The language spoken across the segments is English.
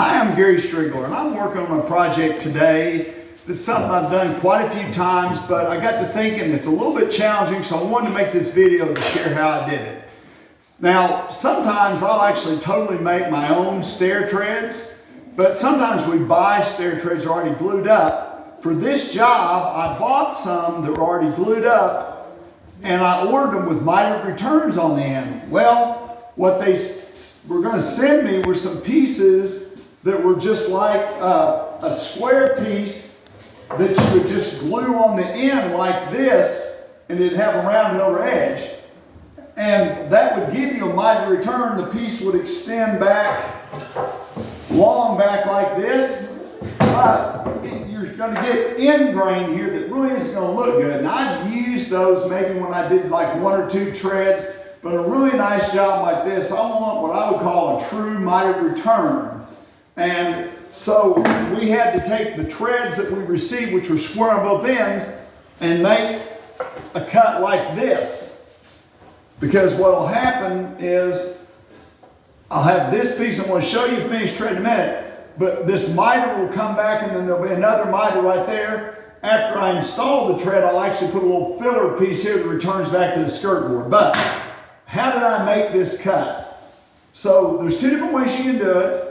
Hi, I'm Gary Striegler, and I'm working on a project today. It's something I've done quite a few times, but I got to thinking it's a little bit challenging, so I wanted to make this video to share how I did it. Now, sometimes I'll actually totally make my own stair treads, but sometimes we buy stair treads already glued up. For this job, I bought some that were already glued up, and I ordered them with mitered returns on the end. Well, what they were going to send me were some pieces that were just like a square piece that you would just glue on the end like this, and it'd have a rounded over edge. And that would give you a mitered return. The piece would extend back, long back like this, but you're going to get end grain here that really isn't going to look good. And I've used those maybe when I did like one or two treads, but a really nice job like this, I want what I would call a true mitered return. And so we had to take the treads that we received, which were square on both ends, and make a cut like this. Because what will happen is, I'll have this piece, I'm going to show you the finished tread in a minute, but this miter will come back and then there'll be another miter right there. After I install the tread, I'll actually put a little filler piece here that returns back to the skirt board. But how did I make this cut? So there's two different ways you can do it.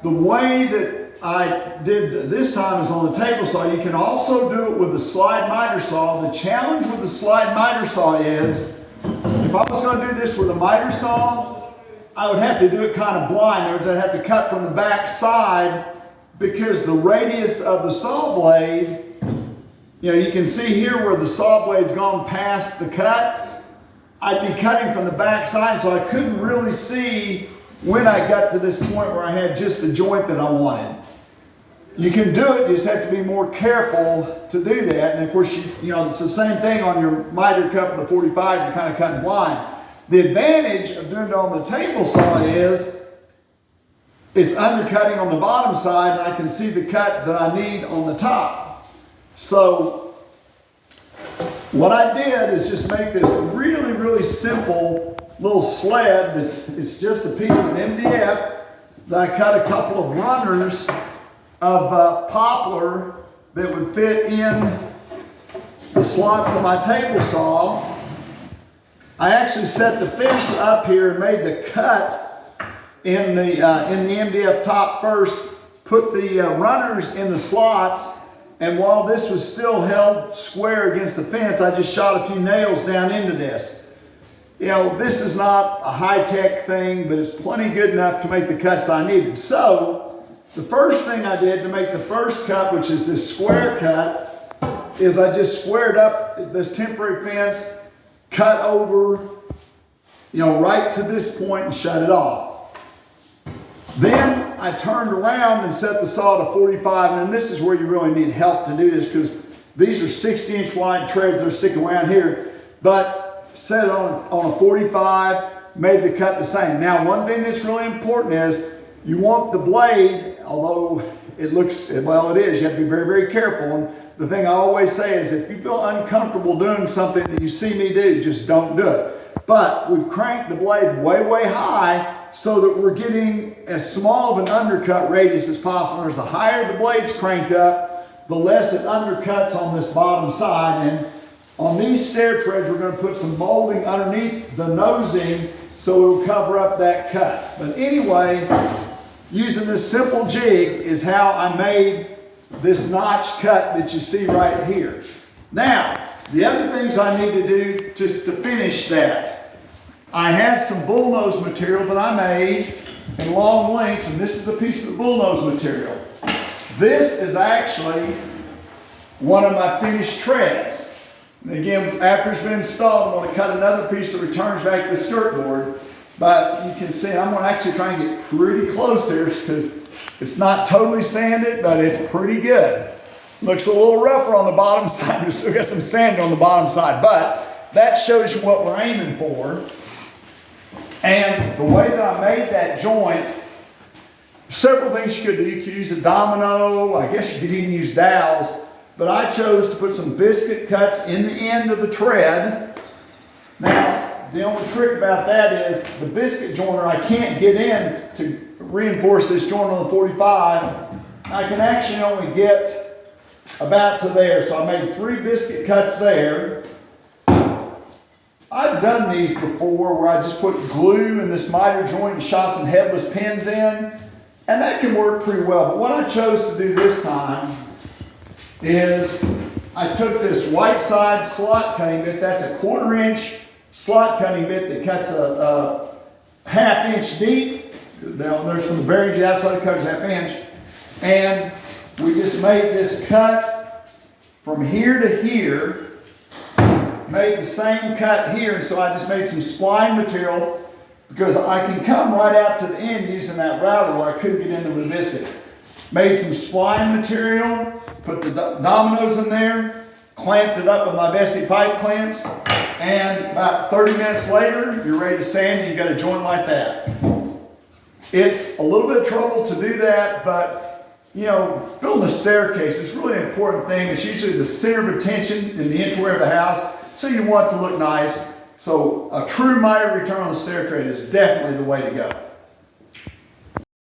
The way that I did this time is on the table saw. You can also do it with a slide miter saw. The challenge with the slide miter saw is, if I was going to do this with a miter saw, I would have to do it kind of blind. In other words, I'd have to cut from the back side because the radius of the saw blade, you can see here where the saw blade's gone past the cut. I'd be cutting from the back side, so I couldn't really see when I got to this point where I had just the joint that I wanted. You can do it, you just have to be more careful to do that. And of course, it's the same thing on your miter cut with the 45, you're kind of cutting blind. The advantage of doing it on the table saw is it's undercutting on the bottom side, and I can see the cut that I need on the top. So what I did is just make this really, really simple little sled. It's just a piece of MDF that I cut a couple of runners of poplar that would fit in the slots of my table saw. I actually set the fence up here and made the cut in the MDF top first, put the runners in the slots, and while this was still held square against the fence, I just shot a few nails down into this. This is not a high-tech thing, but it's plenty good enough to make the cuts I needed. So, the first thing I did to make the first cut, which is this square cut, is I just squared up this temporary fence, cut over, right to this point and shut it off. Then I turned around and set the saw to 45, and this is where you really need help to do this because these are 60-inch wide treads that are sticking around here. But set it on a 45, made the cut the same. Now, one thing that's really important is you want the blade, although it looks, well, it is, you have to be very, very careful. And the thing I always say is if you feel uncomfortable doing something that you see me do, just don't do it. But we've cranked the blade way, way high so that we're getting as small of an undercut radius as possible. There's the higher the blade's cranked up, the less it undercuts on this bottom side. And on these stair treads, we're going to put some molding underneath the nosing so it'll cover up that cut. But anyway, using this simple jig is how I made this notch cut that you see right here. Now, the other things I need to do just to finish that, I have some bullnose material that I made in long lengths, and this is a piece of bullnose material. This is actually one of my finished treads. And again, after it's been installed, I'm going to cut another piece that returns back to the skirt board. But you can see, I'm going to actually try and get pretty close here because it's not totally sanded, but it's pretty good. Looks a little rougher on the bottom side. We still got some sand on the bottom side, but that shows you what we're aiming for. And the way that I made that joint, several things you could do. You could use a domino. I guess you could even use dowels. But I chose to put some biscuit cuts in the end of the tread. Now, the only trick about that is the biscuit joiner, I can't get in to reinforce this joint on the 45. I can actually only get about to there. So I made 3 biscuit cuts there. I've done these before where I just put glue in this miter joint and shot some headless pins in, and that can work pretty well. But what I chose to do this time is I took this white side slot cutting bit. That's a 1/4 inch slot cutting bit that cuts a 1/2 inch deep. Now there's from the bearing to the outside, it covers 1/2 inch. And we just made this cut from here to here. Made the same cut here, and so I just made some spline material because I can come right out to the end using that router where I couldn't get into the biscuit. Made some spline material, put the dominoes in there, clamped it up with my Bessie pipe clamps, and about 30 minutes later, you're ready to sand and you got a joint like that. It's a little bit of trouble to do that, but you know, building a staircase is really an important thing. It's usually the center of attention in the entry of the house, so you want it to look nice. So a true miter return on the stair tread is definitely the way to go.